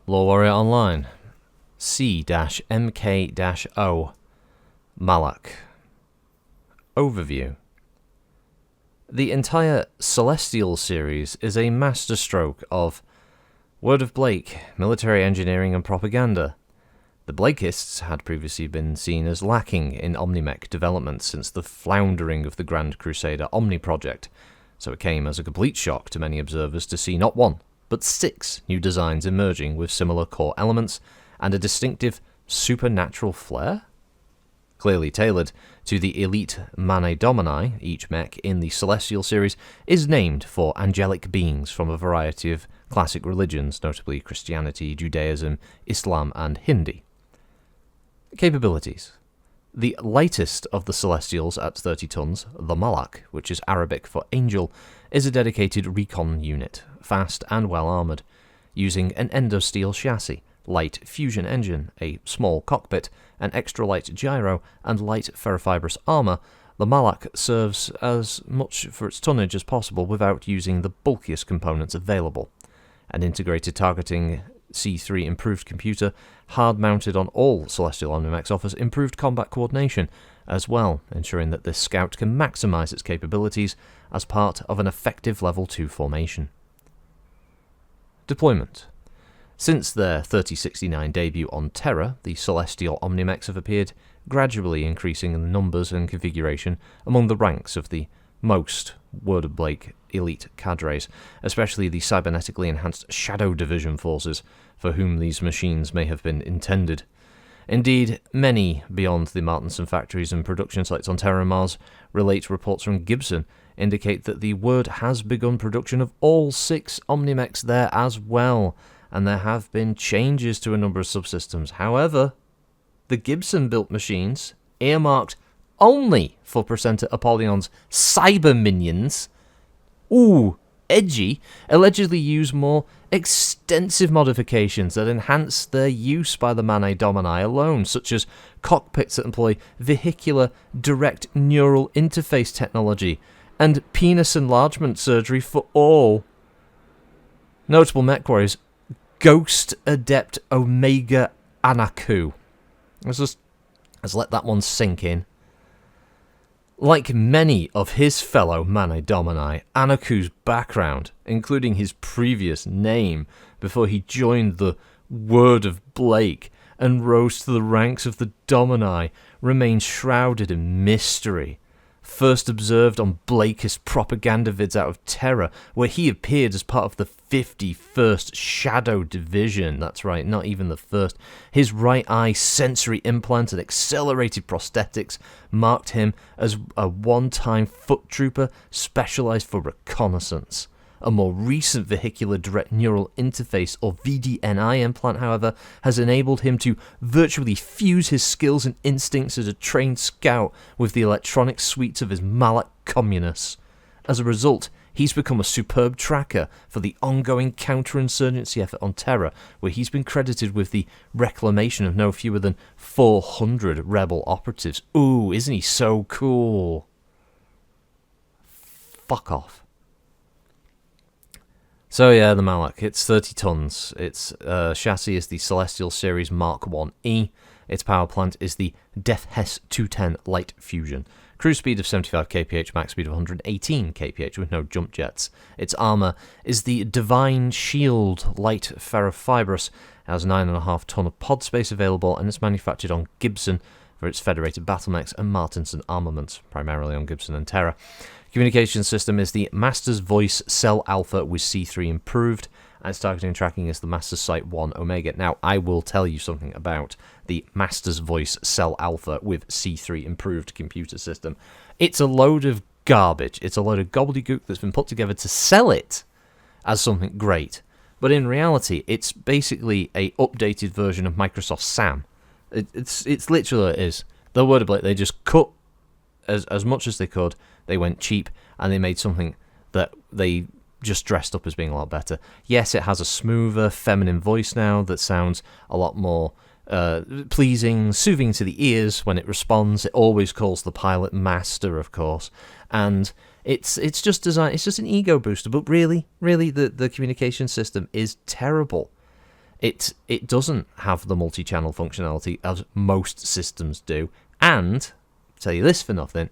LoreWarrior Online, C-MK-O, Malak. Overview. The entire Celestial series is a masterstroke of Word of Blake, military engineering and propaganda. The Blakists had previously been seen as lacking in ominmech development since the floundering of the Grand Crusader Omni project, so it came as a complete shock to many observers to see not one, but 6 new designs emerging with similar core elements and a distinctive supernatural flair? Clearly tailored to the elite Mane Domini, each mech in the Celestial series is named for angelic beings from a variety of classic religions, notably Christianity, Judaism, Islam, and Hindi. Capabilities. The lightest of the Celestials at 30 tons, the Malak, which is Arabic for angel, is a dedicated recon unit, fast and well armoured, using an endosteel chassis, light fusion engine, a small cockpit, an extra light gyro, and light ferrofibrous armour. The Malak serves as much for its tonnage as possible without using the bulkiest components available. An integrated targeting C3 improved computer, hard-mounted on all Celestial Omnimechs, offers improved combat coordination as well, ensuring that this scout can maximise its capabilities as part of an effective Level 2 formation. Deployment. Since their 3069 debut on Terra, the Celestial Omnimechs have appeared, gradually increasing in numbers and configuration among the ranks of the most Word of Blake elite cadres, especially the cybernetically enhanced Shadow Division forces, for whom these machines may have been intended. Indeed, many beyond the Martinson factories and production sites on Terra and Mars relate reports from Gibson indicate that the Word has begun production of all 6 Omnimechs there as well, and there have been changes to a number of subsystems. However, the Gibson-built machines, earmarked only for Presenter Apollyon's cyber minions, edgy, allegedly use more extensive modifications that enhance their use by the Mane Domini alone, such as cockpits that employ vehicular direct neural interface technology and penis enlargement surgery for all. Notable mech warriors: Ghost Adept Omega Anaku. Let's let that one sink in. Like many of his fellow Mane Domini, Anaku's background, including his previous name before he joined the Word of Blake and rose to the ranks of the Domini, remains shrouded in mystery. First observed on Blakist propaganda vids out of Terra, where he appeared as part of the 51st Shadow Division. That's right, not even the first. His right eye sensory implant and accelerated prosthetics marked him as a one-time foot trooper specialized for reconnaissance. A more recent vehicular direct neural interface, or VDNI implant, however, has enabled him to virtually fuse his skills and instincts as a trained scout with the electronic suites of his Malak communists. As a result, he's become a superb tracker for the ongoing counterinsurgency effort on Terra, where he's been credited with the reclamation of no fewer than 400 rebel operatives. Ooh, isn't he so cool? Fuck off. So yeah, the Malak, it's 30 tons. Its chassis is the Celestial Series Mark 1E. Its power plant is the Death Hess 210 Light Fusion. Cruise speed of 75 kph, max speed of 118 kph with no jump jets. Its armour is the Divine Shield Light Ferrofibrous. It has 9.5 ton of pod space available, and it's manufactured on Gibson for its Federated Battlemechs and Martinson armaments, primarily on Gibson and Terra. Communication system is the Master's Voice Cell Alpha with C3 improved, and its targeting and tracking is the Master's Sight 1 Omega. Now, I will tell you something about the Master's Voice Cell Alpha with C3 improved computer system. It's a load of garbage. It's a load of gobbledygook that's been put together to sell it as something great. But in reality, it's basically a updated version of Microsoft SAM. It's literally what it is. The Word of Blake, they just cut as much as they could. They went cheap, and they made something that they just dressed up as being a lot better. Yes, it has a smoother, feminine voice now that sounds a lot more pleasing, soothing to the ears when it responds. It always calls the pilot master, of course, and it's just designed. It's just an ego booster, but really, the communication system is terrible. It doesn't have the multi-channel functionality as most systems do, and I'll tell you this for nothing,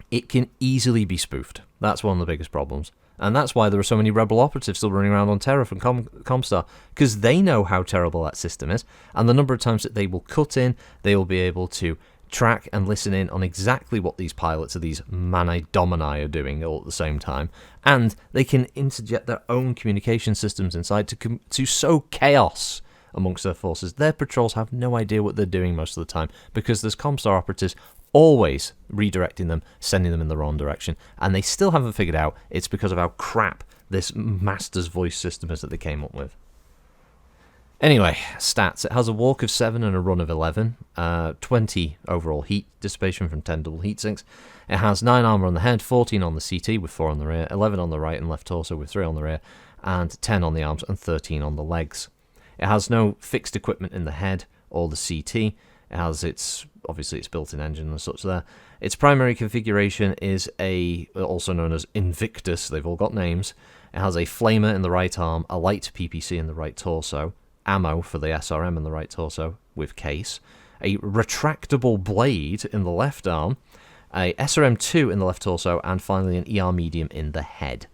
it can easily be spoofed. That's one of the biggest problems. And that's why there are so many rebel operatives still running around on Terra from Comstar, because they know how terrible that system is, and the number of times that they will cut in, they will be able to track and listen in on exactly what these pilots of these Mani Domini are doing all at the same time, and they can interject their own communication systems inside to sow chaos amongst their forces. Their patrols have no idea what they're doing most of the time, because there's Comstar operatives always redirecting them, sending them in the wrong direction, and they still haven't figured out it's because of how crap this master's voice system is that they came up with. Anyway, stats. It has a walk of 7 and a run of 11, 20 overall heat dissipation from 10 double heat sinks. It has 9 armor on the head, 14 on the CT with 4 on the rear, 11 on the right and left torso with 3 on the rear, and 10 on the arms and 13 on the legs. It has no fixed equipment in the head or the CT. It has obviously its built-in engine and such there. Its primary configuration is also known as Invictus. They've all got names. It has a flamer in the right arm, a light PPC in the right torso, ammo for the SRM in the right torso with case, a retractable blade in the left arm, a SRM-2 in the left torso, and finally an ER medium in the head.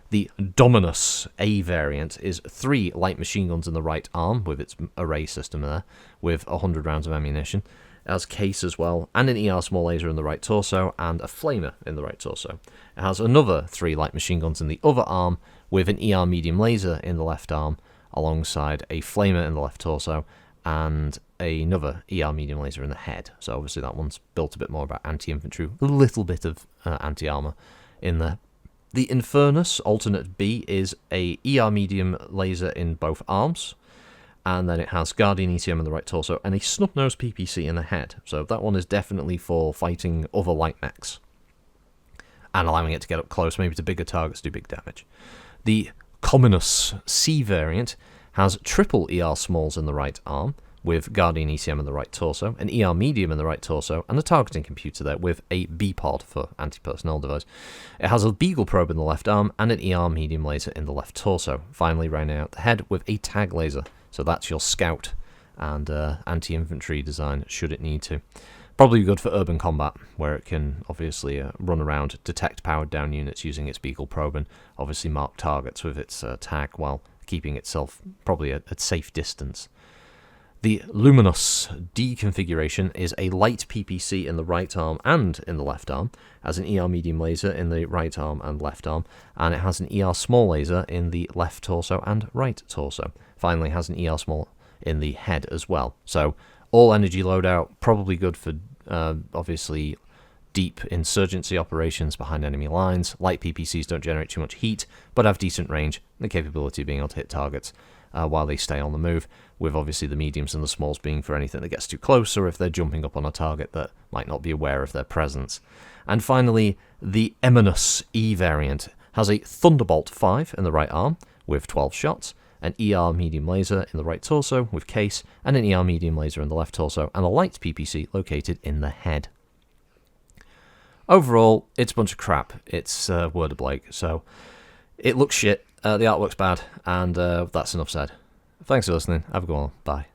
The Dominus A variant is 3 light machine guns in the right arm with its array system there, with 100 rounds of ammunition. It has case as well, and an ER small laser in the right torso, and a flamer in the right torso. It has another 3 light machine guns in the other arm, with an ER medium laser in the left arm, alongside a flamer in the left torso, and another ER medium laser in the head. So obviously that one's built a bit more about anti-infantry, a little bit of anti-armor in there. The Infernus alternate B is a ER medium laser in both arms, and then it has Guardian ETM in the right torso and a snub-nosed PPC in the head. So that one is definitely for fighting other light mechs and allowing it to get up close, maybe to bigger targets, do big damage. The Communus C variant has triple ER smalls in the right arm, with Guardian ECM in the right torso, an ER medium in the right torso, and a targeting computer there with a B-pod for anti-personnel device. It has a Beagle probe in the left arm and an ER medium laser in the left torso, finally rounding out the head with a tag laser. So that's your scout and anti-infantry design, should it need to. Probably good for urban combat, where it can obviously run around, detect powered down units using its Beagle probe, and obviously mark targets with its tag while keeping itself probably at safe distance. The Luminous D configuration is a light PPC in the right arm and in the left arm, has an ER medium laser in the right arm and left arm, and it has an ER small laser in the left torso and right torso. Finally, has an ER small in the head as well. So all energy loadout, probably good for obviously deep insurgency operations behind enemy lines. Light PPCs don't generate too much heat, but have decent range and the capability of being able to hit targets while they stay on the move, with obviously the mediums and the smalls being for anything that gets too close, or if they're jumping up on a target that might not be aware of their presence. And finally, the Eminus E variant has a Thunderbolt 5 in the right arm with 12 shots, an ER medium laser in the right torso with case, and an ER medium laser in the left torso, and a light PPC located in the head. Overall, it's a bunch of crap. It's word of Blake, so it looks shit, the artwork's bad, and that's enough said. Thanks for listening. Have a good one. Bye.